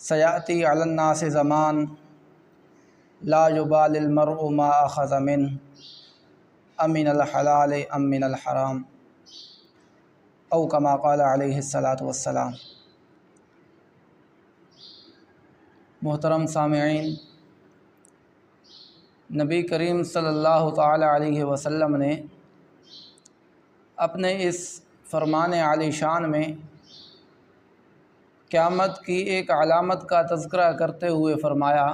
سیاتی علی الناس زمان لا یبال المرء ما اخذ من امن الحلال ام من الحرام او کما قال علیہ الصلاۃ والسلام۔ محترم سامعین، نبی کریم صلی اللہ تعالی علیہ وسلم نے اپنے اس فرمان عالی شان میں قیامت کی ایک علامت کا تذکرہ کرتے ہوئے فرمایا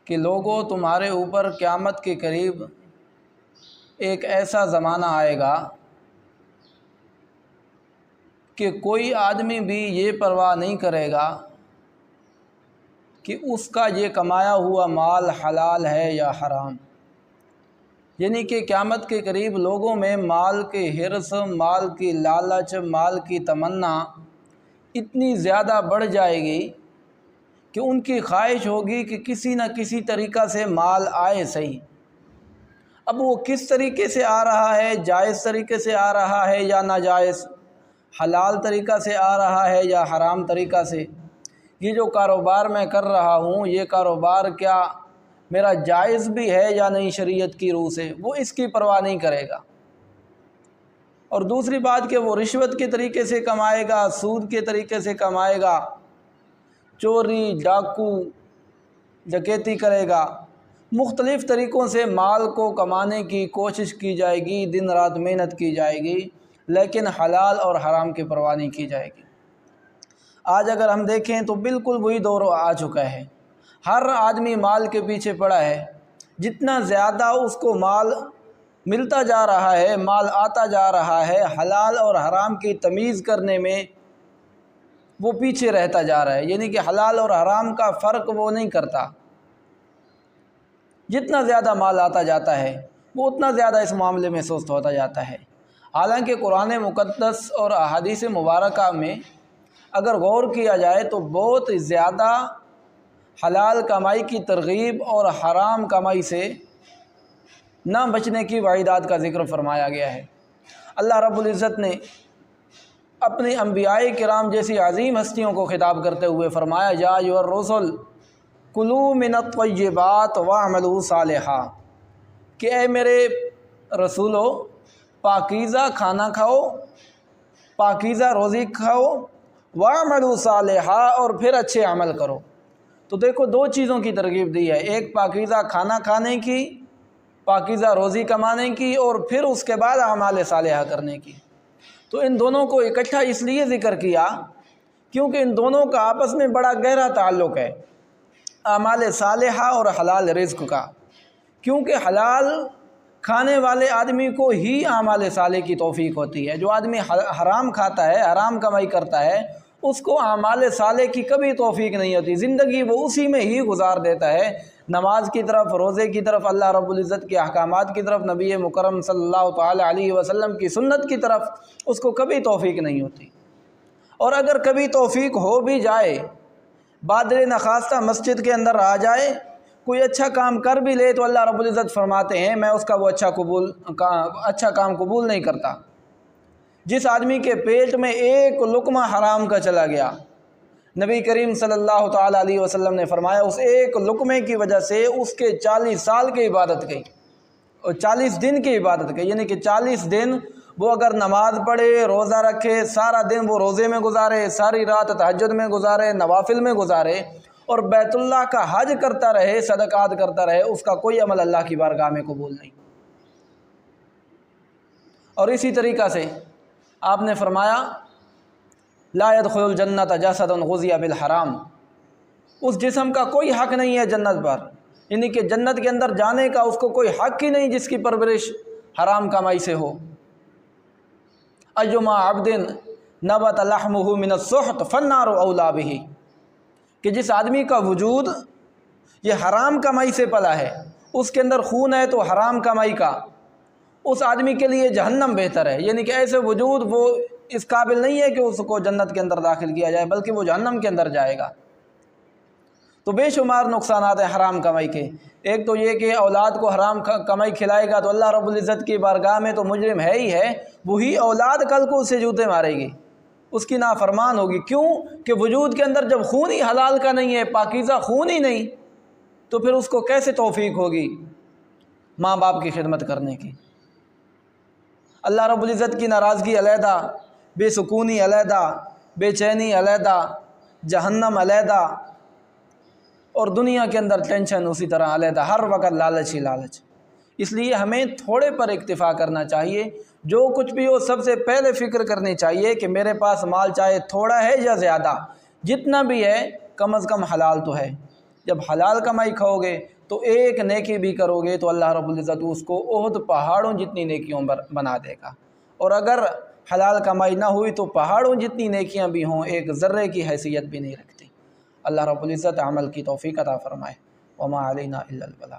کہ لوگوں، تمہارے اوپر قیامت کے قریب ایک ایسا زمانہ آئے گا کہ کوئی آدمی بھی یہ پرواہ نہیں کرے گا کہ اس کا یہ کمایا ہوا مال حلال ہے یا حرام۔ یعنی کہ قیامت کے قریب لوگوں میں مال کے حرص، مال کی لالچ، مال کی تمنا اتنی زیادہ بڑھ جائے گی کہ ان کی خواہش ہوگی کہ کسی نہ کسی طریقہ سے مال آئے صحیح۔ اب وہ کس طریقے سے آ رہا ہے، جائز طریقے سے آ رہا ہے یا ناجائز، حلال طریقہ سے آ رہا ہے یا حرام طریقہ سے، یہ جو کاروبار میں کر رہا ہوں یہ کاروبار کیا میرا جائز بھی ہے یا نہیں شریعت کی روح سے، وہ اس کی پرواہ نہیں کرے گا۔ اور دوسری بات کہ وہ رشوت کے طریقے سے کمائے گا، سود کے طریقے سے کمائے گا، چوری، ڈاکو، ڈکیتی کرے گا، مختلف طریقوں سے مال کو کمانے کی کوشش کی جائے گی، دن رات محنت کی جائے گی، لیکن حلال اور حرام کی پرواہ نہیں کی جائے گی۔ آج اگر ہم دیکھیں تو بالکل وہی دور آ چکا ہے، ہر آدمی مال کے پیچھے پڑا ہے، جتنا زیادہ اس کو مال ملتا جا رہا ہے، مال آتا جا رہا ہے، حلال اور حرام کی تمیز کرنے میں وہ پیچھے رہتا جا رہا ہے، یعنی کہ حلال اور حرام کا فرق وہ نہیں کرتا۔ جتنا زیادہ مال آتا جاتا ہے وہ اتنا زیادہ اس معاملے میں سست ہوتا جاتا ہے۔ حالانکہ قرآن مقدس اور احادیث مبارکہ میں اگر غور کیا جائے تو بہت زیادہ حلال کمائی کی ترغیب اور حرام کمائی سے نہ بچنے کی وعیدات کا ذکر فرمایا گیا ہے۔ اللہ رب العزت نے اپنے انبیاء کرام جیسی عظیم ہستیوں کو خطاب کرتے ہوئے فرمایا، یا ایھا الرسل کلوا من الطیبات واعملوا صالحا، کہ اے میرے رسولو پاکیزہ کھانا کھاؤ، پاکیزہ روزی کھاؤ، واعملوا صالحا، اور پھر اچھے عمل کرو۔ تو دیکھو دو چیزوں کی ترغیب دی ہے، ایک پاکیزہ کھانا کھانے کی، پاکیزہ روزی کمانے کی، اور پھر اس کے بعد اعمال صالحہ کرنے کی۔ تو ان دونوں کو اکٹھا اس لیے ذکر کیا کیونکہ ان دونوں کا آپس میں بڑا گہرا تعلق ہے، اعمال صالحہ اور حلال رزق کا، کیونکہ حلال کھانے والے آدمی کو ہی اعمال صالح کی توفیق ہوتی ہے۔ جو آدمی حرام کھاتا ہے، حرام کمائی کرتا ہے، اس کو اعمال صالح کی کبھی توفیق نہیں ہوتی، زندگی وہ اسی میں ہی گزار دیتا ہے، نماز کی طرف، روزے کی طرف، اللہ رب العزت کے احکامات کی طرف، نبی مکرم صلی اللہ تعالی علیہ وسلم کی سنت کی طرف اس کو کبھی توفیق نہیں ہوتی۔ اور اگر کبھی توفیق ہو بھی جائے، بادر نخواستہ مسجد کے اندر آ جائے، کوئی اچھا کام کر بھی لے، تو اللہ رب العزت فرماتے ہیں میں اس کا وہ اچھا کام قبول نہیں کرتا۔ جس آدمی کے پیٹ میں ایک لقمہ حرام کا چلا گیا، نبی کریم صلی اللہ تعالی علیہ وسلم نے فرمایا اس ایک لقمے کی وجہ سے اس کے 40 سال کی عبادت گئی، اور 40 دن کی عبادت گئی، یعنی کہ 40 دن وہ اگر نماز پڑھے، روزہ رکھے، سارا دن وہ روزے میں گزارے، ساری رات تہجد میں گزارے، نوافل میں گزارے، اور بیت اللہ کا حج کرتا رہے، صدقات کرتا رہے، اس کا کوئی عمل اللہ کی بارگاہ میں قبول نہیں۔ اور اسی طریقہ سے آپ نے فرمایا لا يدخل الجنت جسد غذی بالحرام، اس جسم کا کوئی حق نہیں ہے جنت پر، یعنی کہ جنت کے اندر جانے کا اس کو کوئی حق ہی نہیں جس کی پرورش حرام کمائی سے ہو۔ ایما عبد نبت لحمہ من السحت فالنار اولی بہ، کہ جس آدمی کا وجود یہ حرام کمائی سے پلا ہے، اس کے اندر خون ہے تو حرام کمائی کا، اس آدمی کے لیے جہنم بہتر ہے، یعنی کہ ایسے وجود وہ اس قابل نہیں ہے کہ اس کو جنت کے اندر داخل کیا جائے، بلکہ وہ جہنم کے اندر جائے گا۔ تو بے شمار نقصانات ہیں حرام کمائی کے۔ ایک تو یہ کہ اولاد کو حرام کمائی کھلائے گا تو اللہ رب العزت کی بارگاہ میں تو مجرم ہے ہی ہے، وہی اولاد کل کو اسے جوتے مارے گی، اس کی نافرمان ہوگی۔ کیوں کہ وجود کے اندر جب خون ہی حلال کا نہیں ہے، پاکیزہ خون ہی نہیں، تو پھر اس کو کیسے توفیق ہوگی ماں باپ کی خدمت کرنے کی؟ اللہ رب العزت کی ناراضگی علیحدہ، بے سکونی علیحدہ، بے چینی علیحدہ، جہنم علیحدہ، اور دنیا کے اندر ٹینشن اسی طرح علیحدہ، ہر وقت لالچ ہی لالچ۔ اس لیے ہمیں تھوڑے پر اکتفا کرنا چاہیے، جو کچھ بھی ہو سب سے پہلے فکر کرنی چاہیے کہ میرے پاس مال چاہے تھوڑا ہے یا زیادہ، جتنا بھی ہے کم از کم حلال تو ہے۔ جب حلال کمائی کھاؤ گے تو ایک نیکی بھی کرو گے تو اللہ رب العزت اس کو احد پہاڑوں جتنی نیکیوں بنا دے گا، اور اگر حلال کمائی نہ ہوئی تو پہاڑوں جتنی نیکیاں بھی ہوں ایک ذرے کی حیثیت بھی نہیں رکھتی۔ اللہ رب العزت عمل کی توفیق عطا فرمائے۔ وما علینا الا البلاغ۔